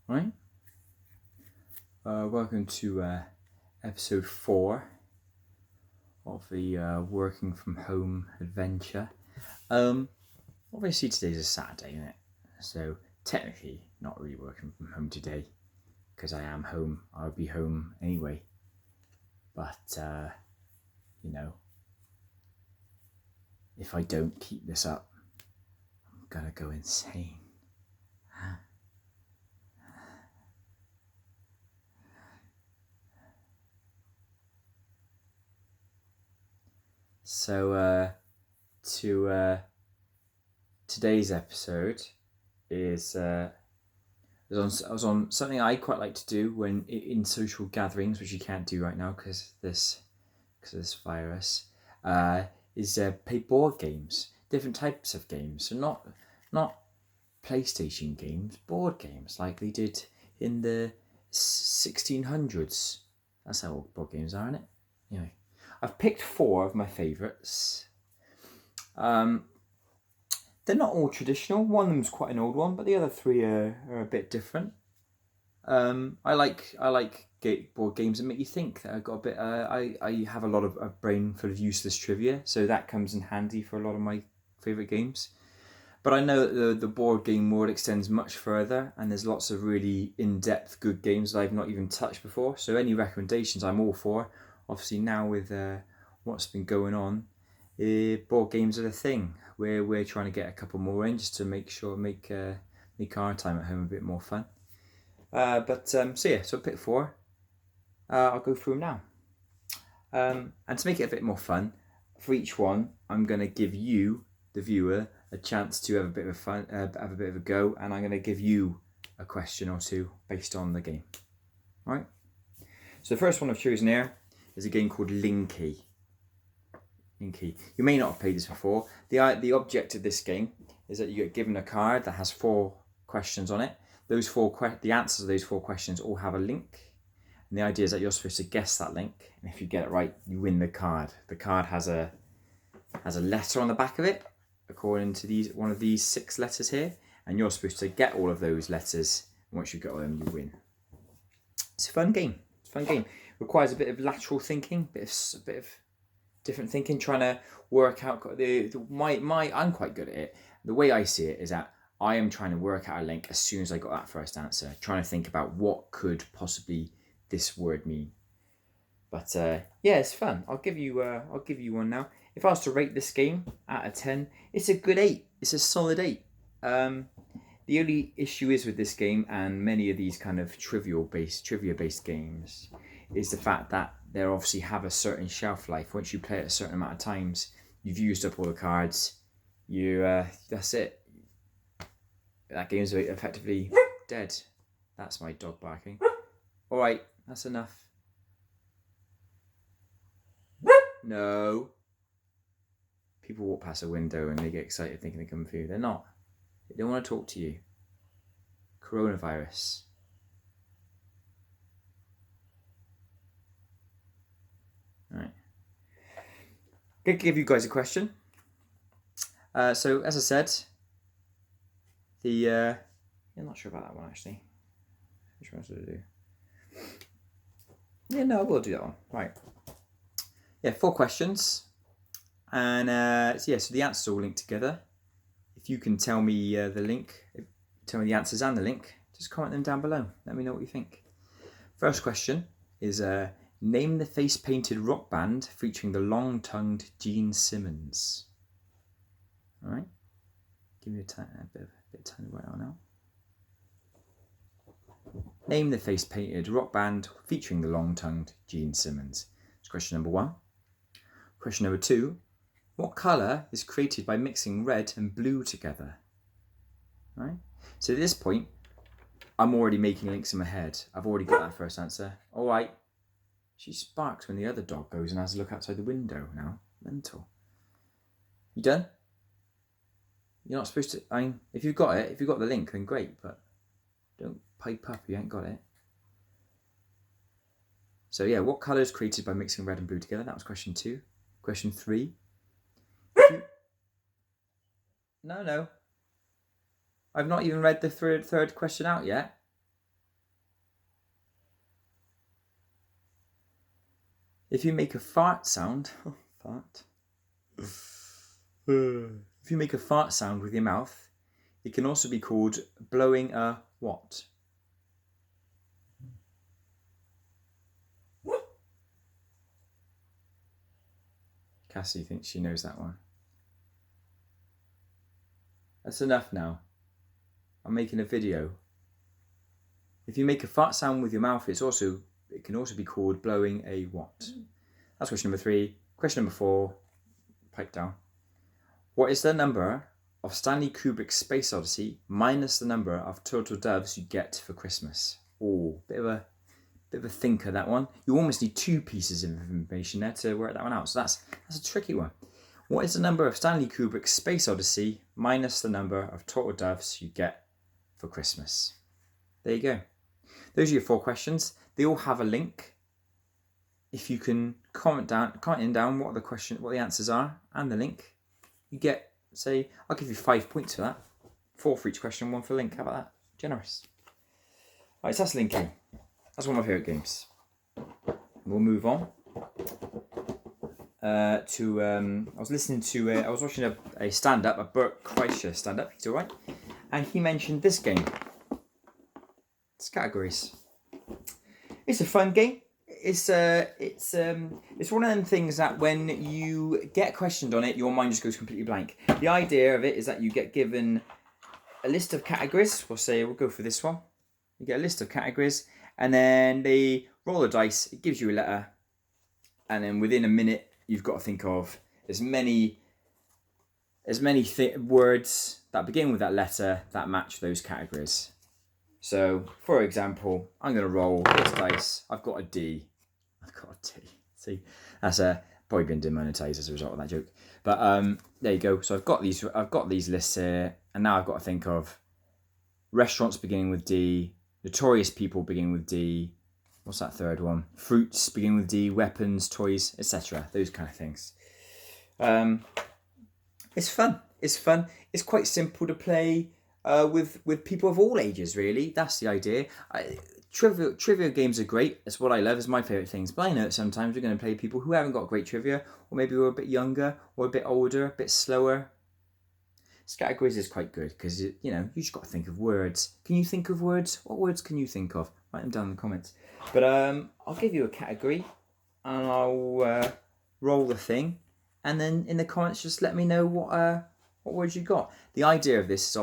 Right. Welcome to episode 4 of the working from home adventure. Obviously today's a Saturday, isn't it? So technically not really working from home today because I am home. I'll be home anyway. But if I don't keep this up, I'm gonna go insane. So today's episode is I was on something I quite like to do when in social gatherings, which you can't do right now because this virus. Is play board games, different types of games. So not PlayStation games, board games like they did in the 1600s. That's how old board games are, isn't it? Anyway, I've picked 4 of my favourites. They're not all traditional. One of them's quite an old one, but the other 3 are a bit different. I like board games that make you think. That I've got a bit. I have a lot of a brain full of useless trivia, so that comes in handy for a lot of my favourite games. But I know that the board game world extends much further, and there's lots of really in-depth good games that I've not even touched before. So any recommendations, I'm all for. Obviously now with what's been going on, board games are the thing. We're trying to get a couple more in just to make our time at home a bit more fun. So I picked 4. I'll go through them now. And to make it a bit more fun, for each one, I'm going to give you, the viewer, a chance to have a bit of fun, have a bit of a go, and I'm going to give you a question or 2 based on the game. All right. So the first one I've chosen here is a game called Linky. You may not have played this before. The object of this game is that you get given a card that has 4 questions on it. The answers of those 4 questions all have a link, and the idea is that you're supposed to guess that link, and if you get it right, you win the card. The card has a letter on the back of it, according to one of these 6 letters here, and you're supposed to get all of those letters. And once you get all of them, you win. It's a fun game. Requires a bit of lateral thinking, a bit of different thinking, trying to work out I'm quite good at it. The way I see it is that I am trying to work out a link as soon as I got that first answer, trying to think about what could possibly this word mean. But it's fun. I'll give you one now. If I was to rate this game out of 10, it's a good 8. It's a solid 8. The only issue is with this game and many of these kind of trivia-based games is the fact that they obviously have a certain shelf life. Once you play it a certain amount of times, you've used up all the cards. That's it. That game's effectively dead. That's my dog barking. All right, that's enough. No. People walk past a window and they get excited thinking they're coming for you. They're not. They don't want to talk to you. Coronavirus. All right. Going to give you guys a question. So as I said, I'm not sure about that one actually. Which one should I do? Yeah, no, I will do that one. Right. Yeah, 4 questions, and so the answers all linked together. If you can tell me tell me the answers and the link, just comment them down below. Let me know what you think. First question is name the face-painted rock band featuring the long-tongued Gene Simmons. All right, give me a bit of time to write that one out. Name the face-painted rock band featuring the long-tongued Gene Simmons. That's question number 1. Question number 2. What colour is created by mixing red and blue together? All right. So at this point, I'm already making links in my head. I've already got that first answer. All right. She sparks when the other dog goes and has a look outside the window now. Mental. You done? You're not supposed to. If you've got the link, then great, but don't pipe up if you ain't got it. So yeah, what colour is created by mixing red and blue together? That was question 2. Question 3. No. I've not even read the third question out yet. If you make a fart sound, fart. If you make a fart sound with your mouth, it can also be called blowing a what? Cassie thinks she knows that one. That's enough now. I'm making a video. If you make a fart sound with your mouth, it can also be called blowing a what? That's question number 3. Question number 4, pipe down. What is the number of Stanley Kubrick's Space Odyssey minus the number of turtle doves you get for Christmas? Oh, bit of a thinker, that one. You almost need 2 pieces of information there to work that one out. So that's a tricky one. What is the number of Stanley Kubrick's Space Odyssey minus the number of turtle doves you get for Christmas? There you go. Those are your 4 questions. They all have a link. If you can comment down what the answers are and the link, you get, say, I'll give you 5 points for that. 4 for each question, 1 for the link. How about that? Generous. Right, so that's linking. That's one of my favourite games. We'll move on I was watching a stand-up, a Bert Kreischer stand-up. He's all right, and he mentioned this game. It's categories. It's a fun game. It's one of them things that when you get questioned on it, your mind just goes completely blank. The idea of it is that you get given a list of categories. We'll go for this one. You get a list of categories, and then they roll a dice. It gives you a letter, and then within a minute, you've got to think of as many words that begin with that letter that match those categories. So, for example, I'm going to roll this dice. I've got a D. See, that's probably been demonetized as a result of that joke. But there you go. So I've got these lists here, and now I've got to think of restaurants beginning with D, notorious people beginning with D. What's that third one? Fruits beginning with D, weapons, toys, etc. Those kind of things. It's fun. It's quite simple to play with people of all ages, really. That's the idea. Trivia games are great. That's what I love. It's my favourite things. But I know that sometimes we're going to play people who haven't got great trivia, or maybe we're a bit younger, or a bit older, a bit slower. Categories is quite good because you just got to think of words. Can you think of words? What words can you think of? Write them down in the comments. But I'll give you a category, and I'll roll the thing, and then in the comments just let me know what words you got. The idea of this is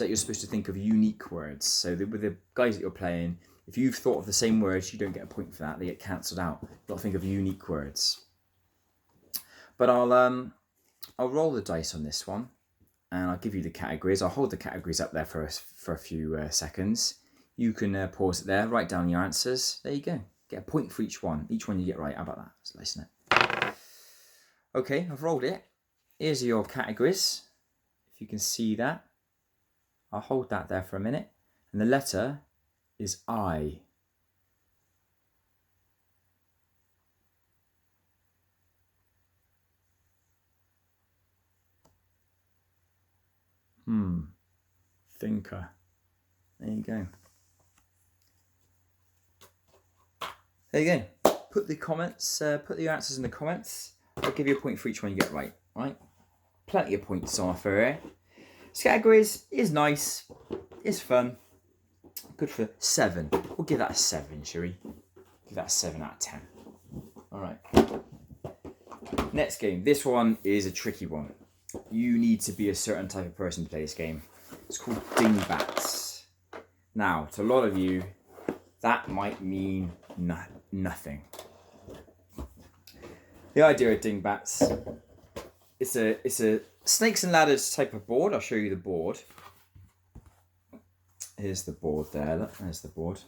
that you're supposed to think of unique words. So with the guys that you're playing, if you've thought of the same words, you don't get a point for that. They get cancelled out. You've got to think of unique words. But I'll roll the dice on this one, and I'll give you the categories. I'll hold the categories up there for a few seconds. You can pause it there, write down your answers. There you go. Get a point for each one. Each one you get right. How about that? Let's listen it. Okay, I've rolled it. Here's your categories. If you can see that. I'll hold that there for a minute. And the letter is I. Thinker. There you go. There you go. Put your answers in the comments. I'll give you a point for each one you get right. Right? Plenty of points on offer here. Categories is nice. It's fun. Good for 7. We'll give that a 7, shall we? Give that a 7 out of 10. Alright. Next game. This one is a tricky one. You need to be a certain type of person to play this game. It's called Dingbats. Now, to a lot of you, that might mean nothing. The idea of Dingbats, it's a snakes and ladders type of board. I'll show you the board. Here's the board there. Look, there's the board.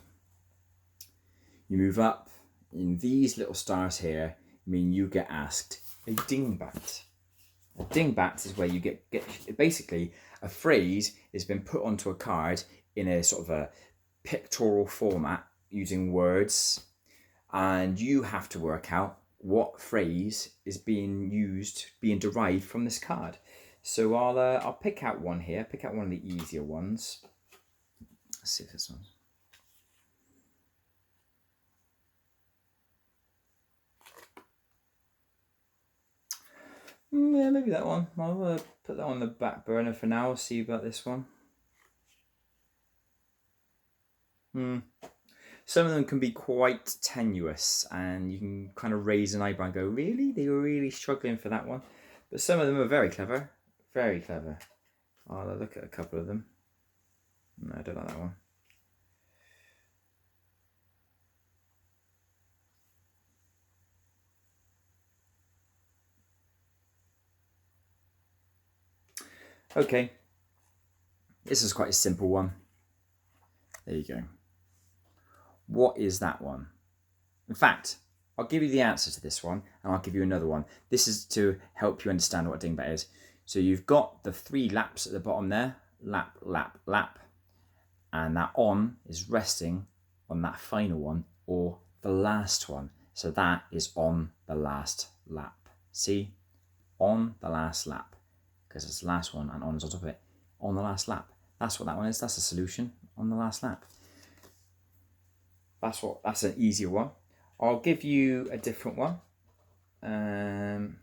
You move up. In these little stars here mean you get asked a dingbat. A dingbat is where you get basically a phrase has been put onto a card in a sort of a pictorial format using words, and you have to work out what phrase is being derived from this card. So I'll pick out one here. Pick out one of the easier ones. Let's see if this one. Yeah, maybe that one. I'll put that on the back burner for now. I'll see about this one. Some of them can be quite tenuous, and you can kind of raise an eyebrow and go, really? They were really struggling for that one. But some of them are very clever. Very clever. I'll look at a couple of them. No, I don't like that one. Okay. This is quite a simple one. There you go. What is that one? In fact, I'll give you the answer to this one, and I'll give you another one. This is to help you understand what a dingbat is. So you've got the 3 laps at the bottom there. Lap, lap, lap. And that on is resting on that final one, or the last one. So that is on the last lap. See? On the last lap. Because it's the last one and on is on top of it. On the last lap. That's what that one is. That's the solution. On the last lap. That's an easier one. I'll give you a different one. And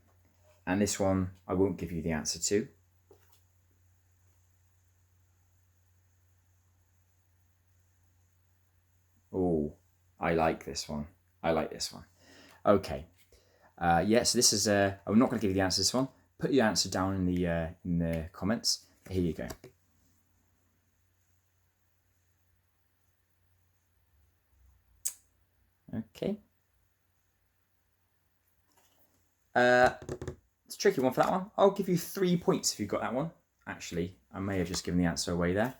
this one I won't give you the answer to. Oh, I like this one. I like this one. Okay. Yeah, so this is I'm not going to give you the answer to this one. Put your answer down in the comments. Here you go. Okay. It's a tricky one for that one. I'll give you 3 points if you got that one. Actually, I may have just given the answer away there.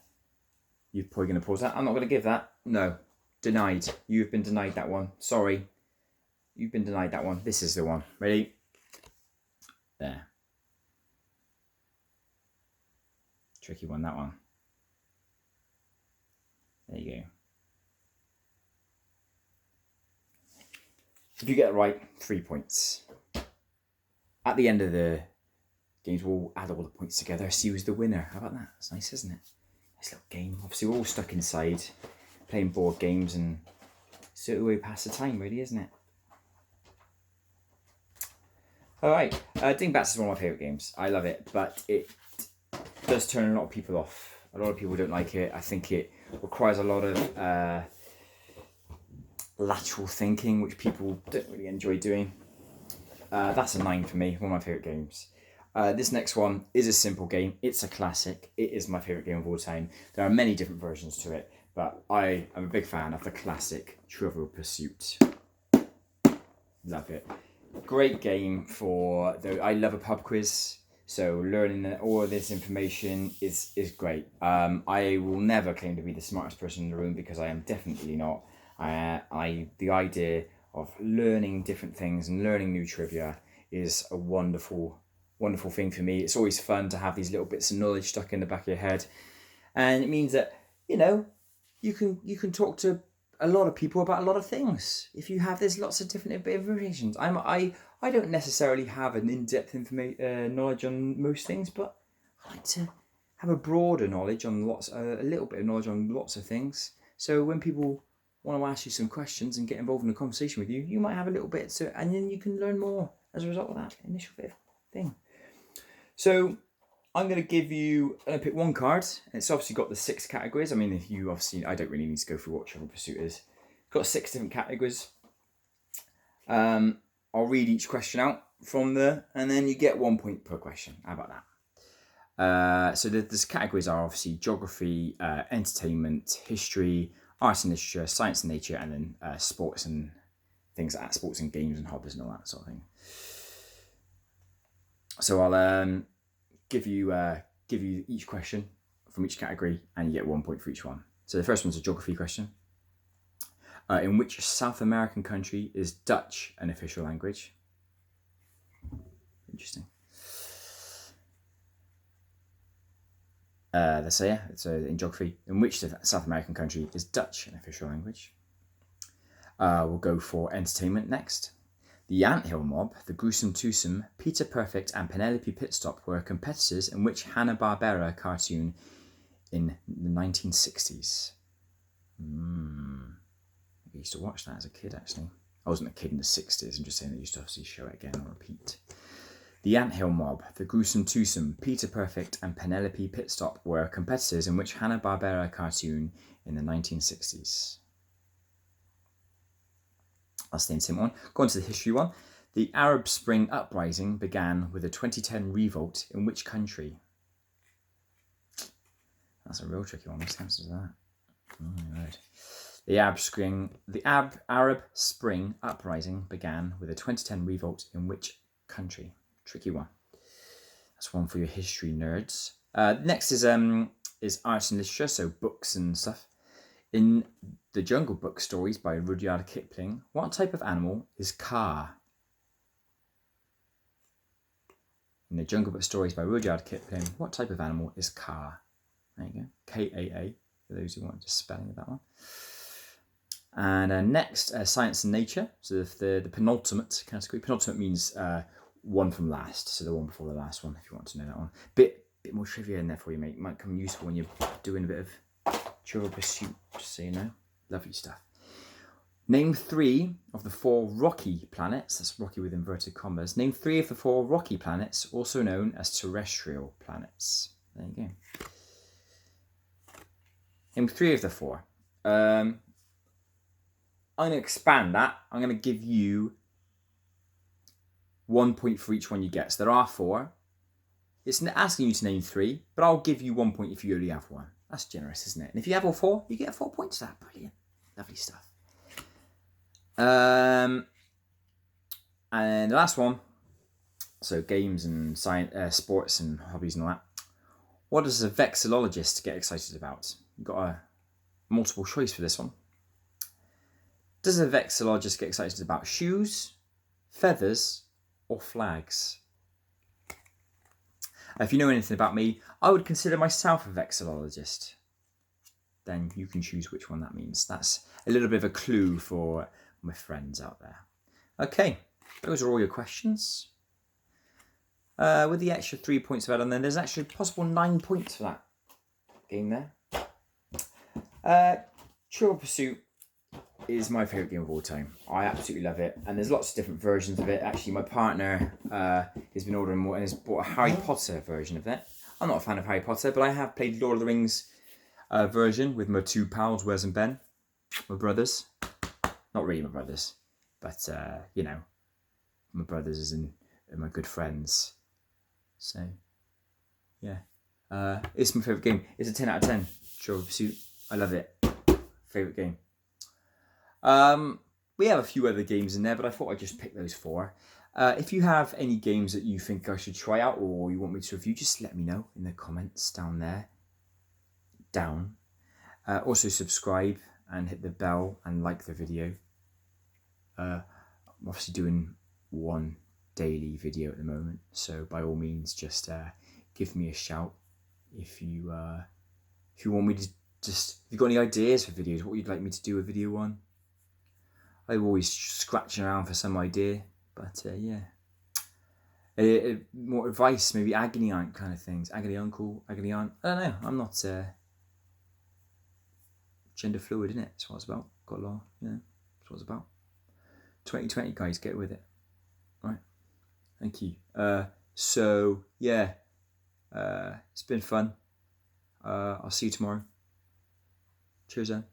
You're probably going to pause that. I'm not going to give that. No. Denied. You've been denied that one. Sorry. You've been denied that one. This is the one. Ready? There. Tricky one, that one. There you go. If you get it right, 3 points. At the end of the games, we'll add all the points together, see who's the winner. How about that? It's nice, isn't it? Nice little game. Obviously, we're all stuck inside, playing board games, and it's a way to pass the time, really, isn't it? All right, Dingbats is one of my favourite games. I love it, but it does turn a lot of people off. A lot of people don't like it. I think it requires a lot of lateral thinking, which people don't really enjoy doing. That's a 9 for me, one of my favourite games. This next one is a simple game. It's a classic. It is my favourite game of all time. There are many different versions to it, but I am a big fan of the classic Trivial Pursuit. Love it. Great game for, I love a pub quiz, so learning all of this information is great. I will never claim to be the smartest person in the room, because I am definitely not. The idea of learning different things and learning new trivia is a wonderful thing for me. It's always fun to have these little bits of knowledge stuck in the back of your head, and it means that you can talk to a lot of people about a lot of things. If you have, there's lots of different information. I don't necessarily have an in-depth knowledge on most things, but I like to have a broader knowledge on a little bit of knowledge on lots of things. So when people want to ask you some questions and get involved in a conversation with you, you might have a little bit and then you can learn more as a result of that initial bit of thing. So I'm going to pick one card, and it's obviously got the 6 categories. I mean, I don't really need to go through what Trivial Pursuit is. It's got 6 different categories. I'll read each question out from there, and then you get 1 point per question. How about that? So the categories are obviously geography, entertainment, history, art and literature, science and nature, and then sports and things like that, sports and games and hobbies and all that sort of thing. So I'll give you each question from each category, and you get 1 point for each one. So the first one's a geography question. In which South American country is Dutch an official language? Interesting. Let's say, yeah, so in geography, in which South American country is Dutch an official language? We'll go for entertainment next. The Anthill Mob, the Gruesome Twosome, Peter Perfect, and Penelope Pitstop were competitors in which Hanna-Barbera cartoon in the 1960s? I used to watch that as a kid, actually. I wasn't a kid in the 60s, I'm just saying they used to obviously show it again on repeat. The Anthill Mob, The Gruesome Twosome, Peter Perfect, and Penelope Pitstop were competitors in which Hanna-Barbera cartoon in the 1960s? That's the instant one. Go on to the history one. The Arab Spring Uprising began with a 2010 revolt in which country? That's a real tricky one. What's the answer to that? Oh, right. The Arab Spring Uprising began with a 2010 revolt in which country? Tricky one. That's one for your history nerds. Next is arts and literature, so books and stuff. In the Jungle Book stories by Rudyard Kipling, what type of animal is Kaa? In the Jungle Book stories by Rudyard Kipling, what type of animal is Kaa? There you go. Kaa, for those who want just spelling of that one. And next, science and nature. So the penultimate category. Penultimate means one from last, so the one before the last one, if you want to know that one. Bit more trivia in there for you, mate. Might come useful when you're doing a bit of Trivial Pursuit, just so you know. Lovely stuff. Name 3 of the 4 rocky planets. That's rocky with inverted commas. Name 3 of the 4 rocky planets, also known as terrestrial planets. There you go. Name 3 of the 4. I'm going to expand that. I'm going to give you 1 point for each one you get. So there are 4. It's asking you to name 3, but I'll give you 1 point if you only have 1. That's generous, isn't it? And if you have all 4, you get 4 points for that. Brilliant. Lovely stuff. And the last one, so games and science, sports and hobbies and all that. What does a vexillologist get excited about? You've got a multiple choice for this one. Does a vexillologist get excited about shoes, feathers, or flags? If you know anything about me, I would consider myself a vexillologist. Then you can choose which one that means. That's a little bit of a clue for my friends out there. Okay, those are all your questions. With the extra 3 points of add-on, then there's actually a possible 9 points for that game there. Trivial Pursuit is my favourite game of all time. I absolutely love it, and there's lots of different versions of it. Actually, my partner has been ordering more and has bought a Harry Potter version of it. I'm not a fan of Harry Potter, but I have played Lord of the Rings version with my 2 pals, Wes and Ben, my brothers. Not really my brothers, but you know, my brothers as in my good friends. So yeah, it's my favourite game. It's a 10 out of 10. Trivial Pursuit. I love it. Favourite game. We have a few other games in there, but I thought I'd just pick those 4. If you have any games that you think I should try out or you want me to review, just let me know in the comments down there. Also subscribe and hit the bell and like the video. I'm obviously doing 1 daily video at the moment, so by all means just give me a shout if you want me to if you've got any ideas for videos, what you'd like me to do a video on. I'm always scratching around for some idea, but yeah. More advice, maybe agony aunt kind of things. Agony uncle, agony aunt. I don't know. I'm not gender fluid, isn't it? That's what it's about. Got a law. Yeah, that's what it's about. 2020, guys, get with it. Right. Thank you. So yeah, it's been fun. I'll see you tomorrow. Cheers, then.